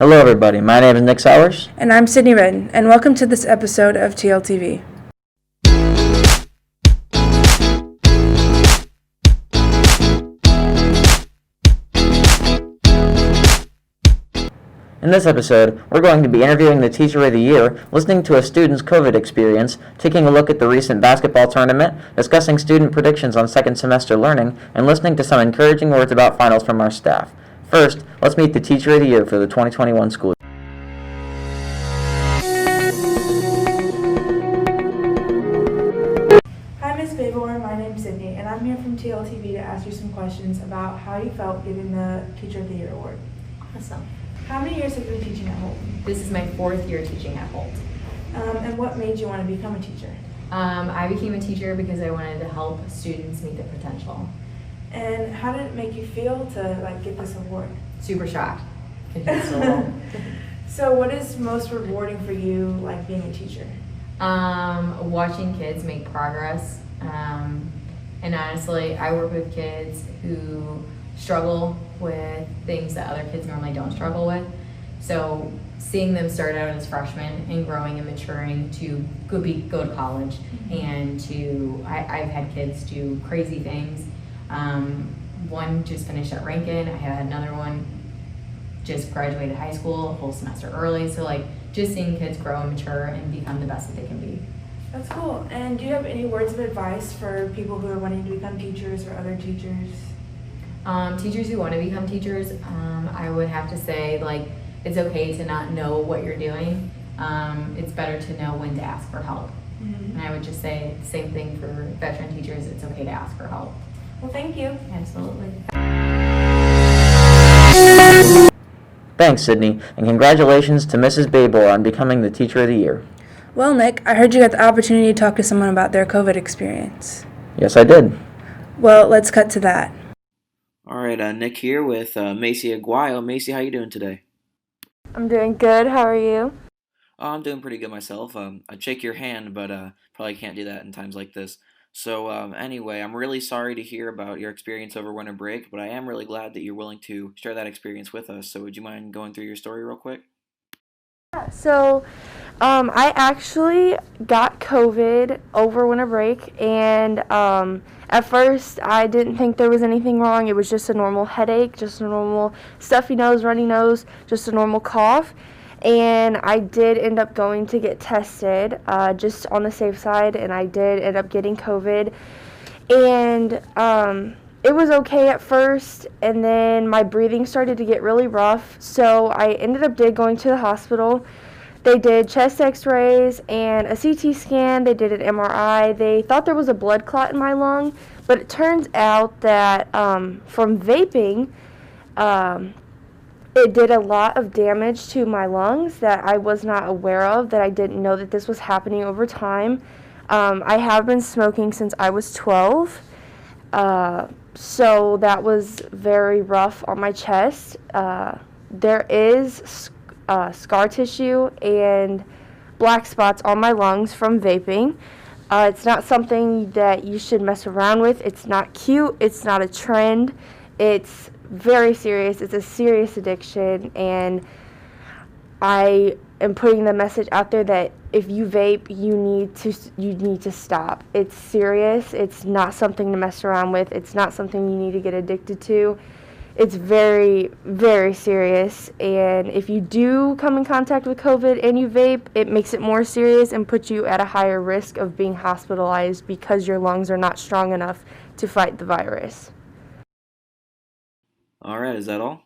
Hello everybody, my name is Nick Sowers. And I'm Sydney Redden, and welcome to this episode of TLTV. In this episode, we're going to be interviewing the Teacher of the Year, listening to a student's COVID experience, taking a look at the recent basketball tournament, discussing student predictions on second semester learning, and listening to some encouraging words about finals from our staff. First, let's meet the Teacher of the Year for the 2021 school year. Hi, Ms. Babor. My name's Sydney, and I'm here from TLTV to ask you some questions about how you felt getting the Teacher of the Year award. Awesome. How many years have you been teaching at Holt? This is my 4th year teaching at Holt. And what made you want to become a teacher? I became a teacher because I wanted to help students meet their potential. And how did it make you feel to get this award? Super shocked. Confused a little. So what is most rewarding for you, being a teacher? Watching kids make progress. And honestly, I work with kids who struggle with things that other kids normally don't struggle with. So seeing them start out as freshmen and growing and maturing to go to college, and I've had kids do crazy things. One just finished at Rankin. I had another one just graduated high school a whole semester early. So just seeing kids grow and mature and become the best that they can be. That's cool. And do you have any words of advice for people who are wanting to become teachers or other teachers? Teachers who want to become teachers, I would have to say, it's okay to not know what you're doing. It's better to know when to ask for help. Mm-hmm. And I would just say the same thing for veteran teachers. It's okay to ask for help. Well, thank you. Absolutely. Thanks, Sydney, and congratulations to Mrs. Babor on becoming the Teacher of the Year. Well, Nick, I heard you got the opportunity to talk to someone about their COVID experience. Yes, I did. Well, let's cut to that. All right, Nick here with Macy Aguayo. Macy, how you doing today? I'm doing good. How are you? Oh, I'm doing pretty good myself. I'd shake your hand, but probably can't do that in times like this. So anyway, I'm really sorry to hear about your experience over winter break, but I am really glad that you're willing to share that experience with us. So would you mind going through your story real quick? So, I actually got COVID over winter break, and at first I didn't think there was anything wrong. It was just a normal headache, just a normal stuffy nose, runny nose, just a normal cough. And I did end up going to get tested, just on the safe side, and I did end up getting COVID. And it was okay at first, and then my breathing started to get really rough, so I ended up going to the hospital. They did chest x-rays and a CT scan. They did an MRI. They thought there was a blood clot in my lung, but it turns out that from vaping, it did a lot of damage to my lungs that I was not aware of, that I didn't know that this was happening over time. I have been smoking since I was 12. So that was very rough on my chest. There is scar tissue and black spots on my lungs from vaping. It's not something that you should mess around with. It's not cute. It's not a trend. It's very serious. It's a serious addiction, and I am putting the message out there that if you vape, you need to stop. It's serious. It's not something to mess around with. It's not something you need to get addicted to. It's very, very serious, and if you do come in contact with COVID and you vape, it makes it more serious and puts you at a higher risk of being hospitalized because your lungs are not strong enough to fight the virus. All right, is that all?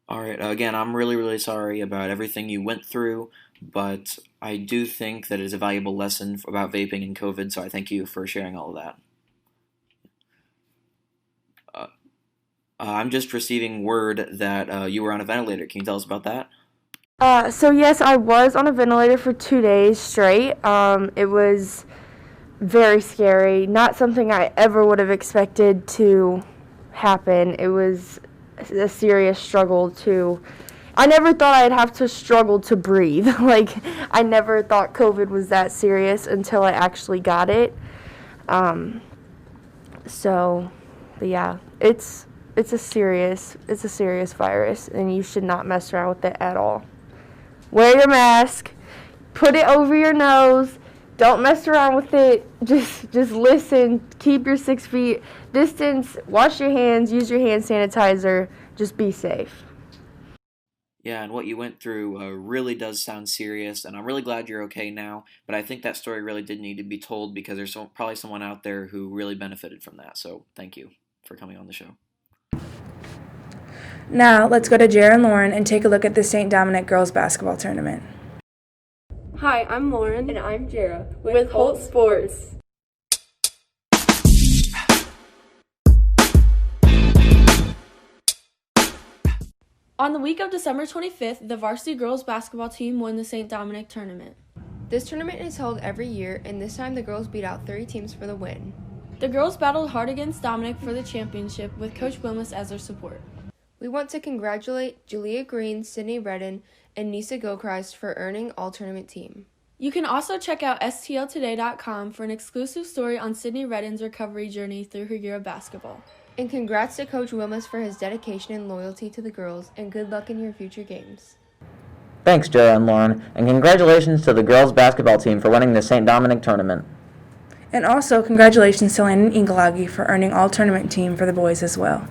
All right, again, I'm really, really sorry about everything you went through, but I do think that it is a valuable lesson about vaping and COVID, so I thank you for sharing all of that. I'm just receiving word that you were on a ventilator. Can you tell us about that? So yes, I was on a ventilator for 2 days straight. It was very scary. Not something I ever would have expected to happen. It was a serious struggle I never thought I'd have to struggle to breathe. I never thought COVID was that serious until I actually got it. But yeah, it's it's a serious virus, and you should not mess around with it at all. Wear your mask, put it over your nose. Don't mess around with it. Just listen. Keep your 6 feet distance. Wash your hands. Use your hand sanitizer. Just be safe. Yeah, and what you went through really does sound serious, and I'm really glad you're okay now, but I think that story really did need to be told because there's probably someone out there who really benefited from that, so thank you for coming on the show. Now, let's go to Jared and Lauren and take a look at the St. Dominic girls basketball tournament. Hi, I'm Lauren. And I'm Jara with Holt Sports. On the week of December 25th, the varsity girls basketball team won the St. Dominic tournament. This tournament is held every year, and this time the girls beat out 30 teams for the win. The girls battled hard against Dominic for the championship with Coach Wilmus as their support. We want to congratulate Julia Green, Sydney Redden, and Nisa Gilchrist for earning all-tournament team. You can also check out STLtoday.com for an exclusive story on Sydney Redden's recovery journey through her year of basketball. And congrats to Coach Wilmus for his dedication and loyalty to the girls, and good luck in your future games. Thanks, Jara and Lauren, and congratulations to the girls basketball team for winning the St. Dominic tournament. And also, congratulations to Landon Inglagi for earning all-tournament team for the boys as well.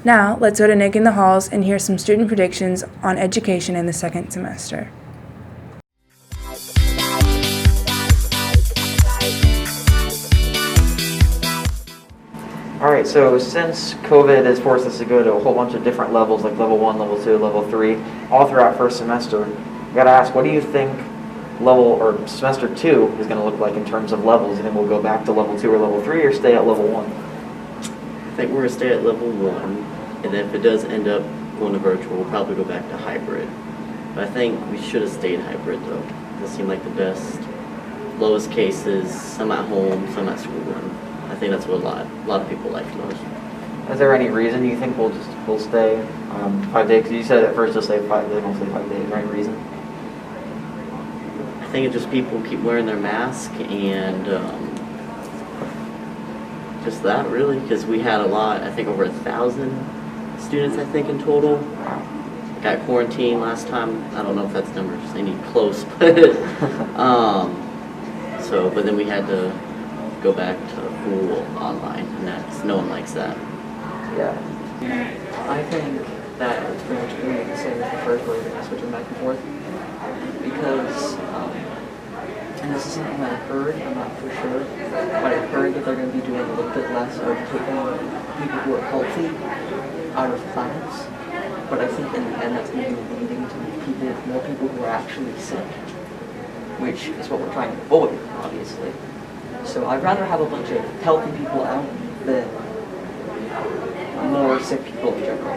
Now, let's go to Nick in the halls and hear some student predictions on education in the second semester. Alright, so since COVID has forced us to go to a whole bunch of different levels, like level 1, level 2, level 3, all throughout first semester, I gotta ask, what do you think semester 2 is going to look like in terms of levels? You think we'll go back to level 2 or level 3 or stay at level 1? I think we're going to stay at level 1, and then if it does end up going to virtual, we'll probably go back to hybrid. But I think we should have stayed hybrid though. That seemed like the best. Lowest cases, some at home, some at school. And I think that's what a lot of people like most. Is there any reason you think we'll stay 5 days? Because you said at first they'll stay 5 days, won't stay 5 days. Is there any reason? I think it's just people keep wearing their mask and just that really, because we had a lot, I think over 1,000 students I think in total. Got quarantined last time. I don't know if that's numbers any close, but but then we had to go back to full online, and no one likes that. Yeah. I think that it's pretty much going to be the same as the first, where you're going to switch them back and forth. Because, and this is something that I've heard, I'm not for sure, but I've heard that they're going to be doing a little bit less of taking people who are healthy out of class. But I think in the end that's going to be leading to more people who are actually sick, which is what we're trying to avoid, obviously. So I'd rather have a bunch of healthy people out than more sick people in general.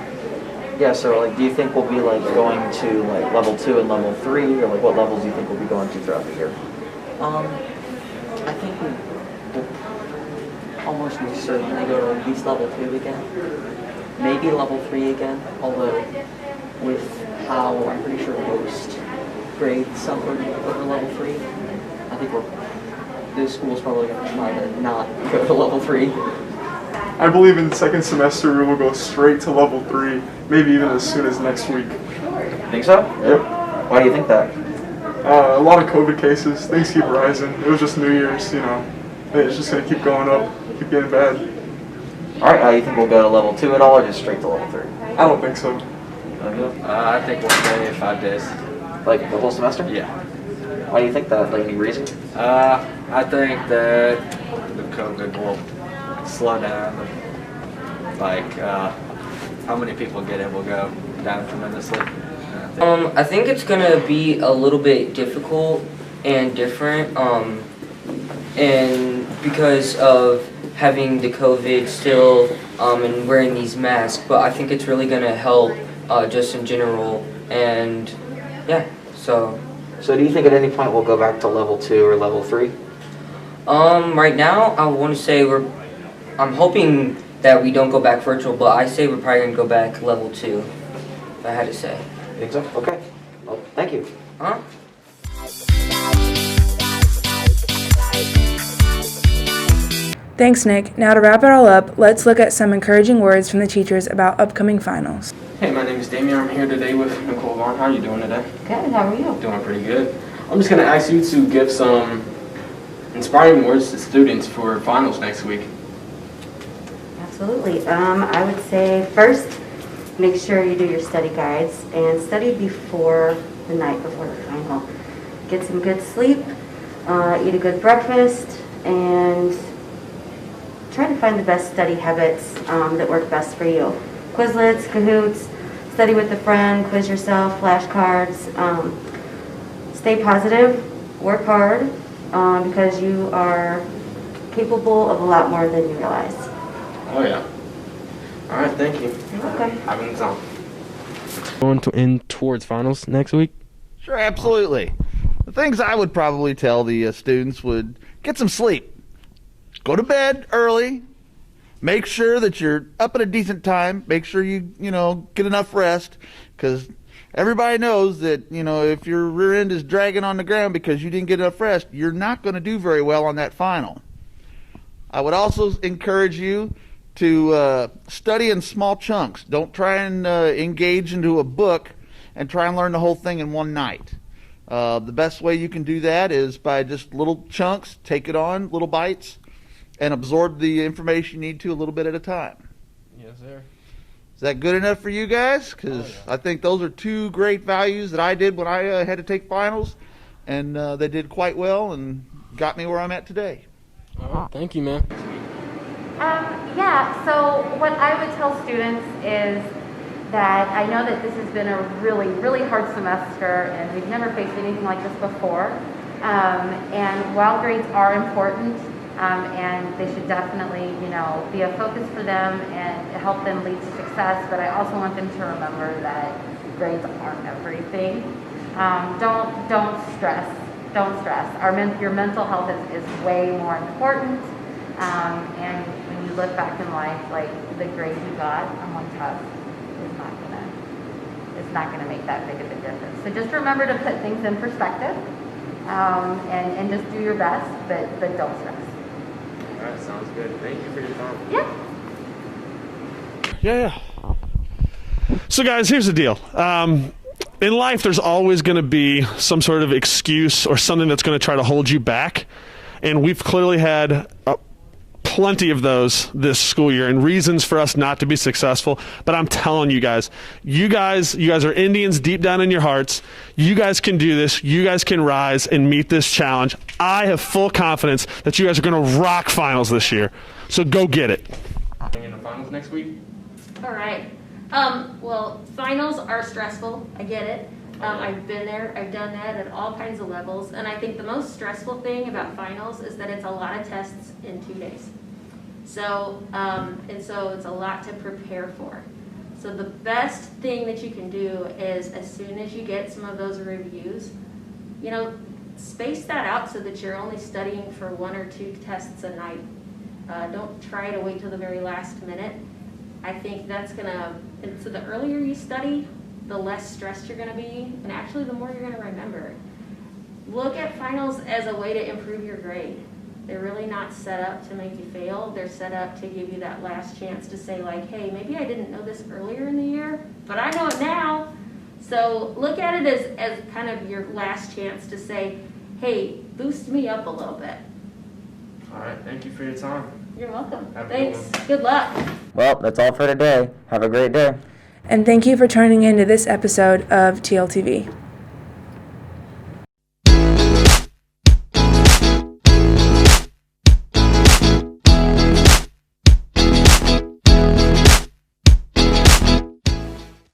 Yeah, so do you think we'll be going to level 2 and level 3, or what levels do you think we'll be going to throughout the year? I think we will almost certainly go to at least level 2 again. Maybe level 3 again, although with how I'm pretty sure most grades suffered over level 3, I think this school's probably going to try to not go to level 3. I believe in the second semester we will go straight to level 3, maybe even as soon as next week. Think so? Yep. Why do you think that? A lot of COVID cases, things keep rising. It was just New Year's, it's just going to keep going up, keep getting bad. Alright, you think we'll go to level 2 at all, or just straight to level 3? I don't think so. I think we'll stay 5 days. Like the whole semester? Yeah. Why do you think that? Any reason? I think that the COVID will slow down. How many people get it will go down tremendously. I think it's gonna be a little bit difficult and different, and because of having the COVID still, and wearing these masks, but I think it's really gonna help, just in general, and yeah, so. So do you think at any point we'll go back to level 2 or level 3? Right now, I want to say I'm hoping that we don't go back virtual, but I say we're probably gonna go back level 2, if I had to say. You think so? Okay. Well, thank you. Thanks, Nick. Now to wrap it all up, let's look at some encouraging words from the teachers about upcoming finals. Hey, my name is Damien. I'm here today with Nicole Vaughn. How are you doing today? Good. How are you? Doing pretty good. I'm just going to ask you to give some inspiring words to students for finals next week. Absolutely. I would say first, make sure you do your study guides and study before the night before the final. Get some good sleep, eat a good breakfast, and try to find the best study habits that work best for you. Quizlets, Kahoots, study with a friend, quiz yourself, flashcards. Stay positive, work hard, because you are capable of a lot more than you realize. Oh, yeah. All right, thank you. You're welcome. Having the time. Going to end towards finals next week? Sure, absolutely. The things I would probably tell the students would get some sleep. Go to bed early. Make sure that you're up at a decent time. Make sure you get enough rest, because everybody knows that, if your rear end is dragging on the ground because you didn't get enough rest, you're not going to do very well on that final. I would also encourage you to study in small chunks. Don't try and engage into a book and try and learn the whole thing in one night. The best way you can do that is by just little chunks, take it on, little bites, and absorb the information you need to a little bit at a time. Yes, sir. Is that good enough for you guys? Because I think those are two great values that I did when I had to take finals, and they did quite well and got me where I'm at today. All right, thank you, man. Yeah, so what I would tell students is that I know that this has been a really, really hard semester, and we've never faced anything like this before. And while grades are important, and they should definitely, be a focus for them and help them lead to success, but I also want them to remember that grades aren't everything. Don't stress. Don't stress. Your mental health is way more important. And when you look back in life, like the grade you got on one test is not gonna make that big of a difference. So just remember to put things in perspective, and just do your best, but don't stress. All right, sounds good. Thank you for your time. Yeah. Yeah. So guys, here's the deal. In life, there's always going to be some sort of excuse or something that's going to try to hold you back. And we've clearly had plenty of those this school year and reasons for us not to be successful. But I'm telling you guys are Indians deep down in your hearts. You guys can do this. You guys can rise and meet this challenge. I have full confidence that you guys are going to rock finals this year. So go get it. In the finals next week? All right. Well, finals are stressful. I get it. I've been there. I've done that at all kinds of levels. And I think the most stressful thing about finals is that it's a lot of tests in 2 days. So it's a lot to prepare for. So the best thing that you can do is, as soon as you get some of those reviews, space that out so that you're only studying for 1 or 2 tests a night. Don't try to wait till the very last minute. I think that's so the earlier you study, the less stressed you're gonna be, and actually the more you're gonna remember. Look at finals as a way to improve your grade. They're really not set up to make you fail. They're set up to give you that last chance to say, like, hey, maybe I didn't know this earlier in the year, but I know it now. So look at it as kind of your last chance to say, hey, boost me up a little bit. All right, thank you for your time. You're welcome. Have a Thanks. good one. Good luck. Well, that's all for today. Have a great day. And thank you for tuning in to this episode of TLTV.